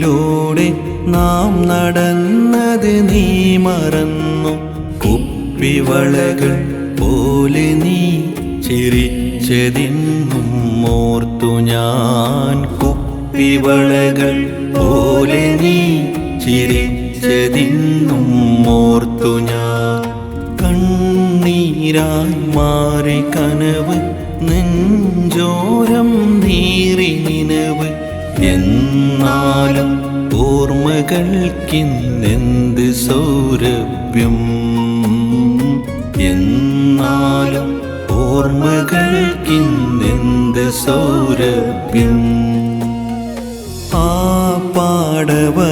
പറമ്പിലൂടെ നാം നടന്നത് നീ മറന്നു. കുപ്പിവളകൾ പോലെ നീ ചിരിച്ചതിന്നും ഓർത്തു ഞാൻ. കുപ്പിവളകൾ പോലെ നീ ചിരിച്ചതിന്നും ഓർത്തു ഞാൻ. കണ്ണീരായി മാറി കനവ്, നെഞ്ചോരം നീറി നിനവ്. എന്നാലും ഓർമ്മകൾക്കിന്നെന്ത് സൗരഭ്യം. എന്നാലും ഓർമ്മകൾക്കിന്നെന്ത് സൗരഭ്യം. ആ പാടവരമ്പിലൂടെ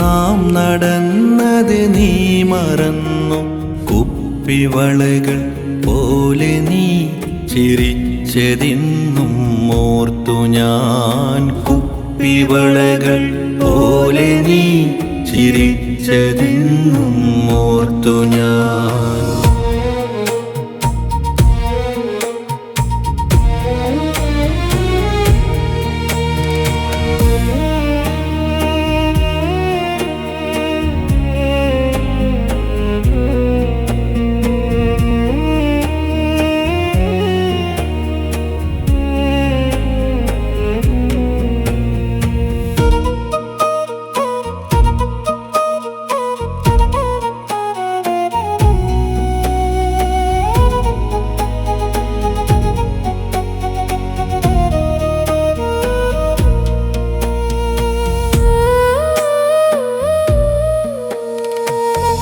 നാം നടന്നത് നീ മറന്നു. കുപ്പിവളകൾ പോലെ നീ ചിരിച്ചതിന്നും ഓർത്തു ഞാൻ. കുപ്പിവളകൾ പോലെ നീ ചിരിച്ചതിന്നും ഓർത്തു ഞാൻ.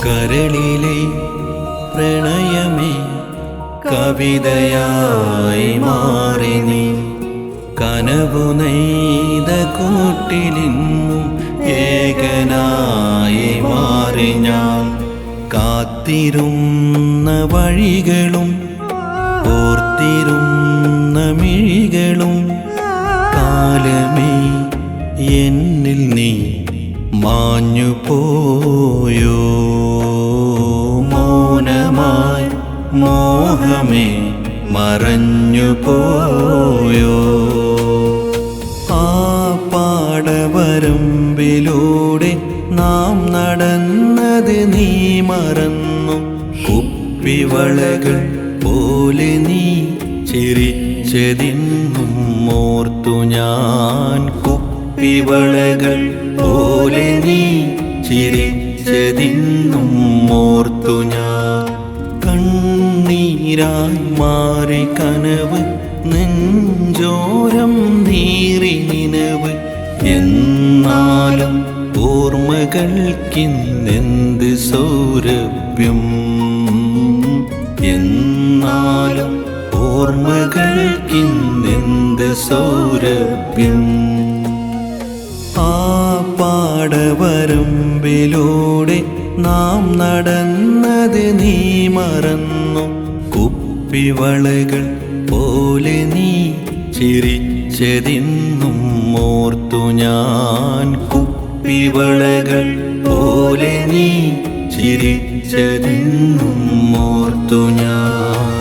കരളിലെ പ്രണയമേ കവിതയായി മാറി നീ. കനവു നെയ്ത കൂട്ടിലിന്നും ഏകനായി മാറി ഞാൻ. കാത്തിരുന്ന വഴികളും ഓർത്തിരുന്ന മിഴികളും കാലമേ എന്നിൽ നീ മാഞ്ഞു പോയോ. മൗനമായി മോഹമേ മറഞ്ഞു പോയോ. ആ പാടവരമ്പിലൂടെ നാം നടന്നത് നീ മറന്നു. കുപ്പിവളകൾ പോലെ നീ ചിരിച്ചതിന്നും ഓർത്തു ഞാൻ. കുപ്പിവളകൾ പോലെ നീ ചിരിച്ചതിന്നും ഓർത്തു ഞാൻ. കണ്ണീരായി മാറി കനവ്, നെഞ്ചോരം നീറി നിനവ്. എന്നാലും ഓർമ്മകൾക്കിന്നെന്ത് സൗരഭ്യം. എന്നാലും ഓർമ്മകൾക്കിന്നെന്ത് സൗരഭ്യം. ആ പാടവരമ്പിലൂടെ നാം നടന്നത് നീ മറന്നു. കുപ്പിവളകൾ പോലെ നീ ചിരിച്ചതിന്നും ഓർത്തു ഞാൻ. കുപ്പിവളകൾ പോലെ നീ ചിരിച്ചതിന്നും ഓർത്തു ഞാൻ.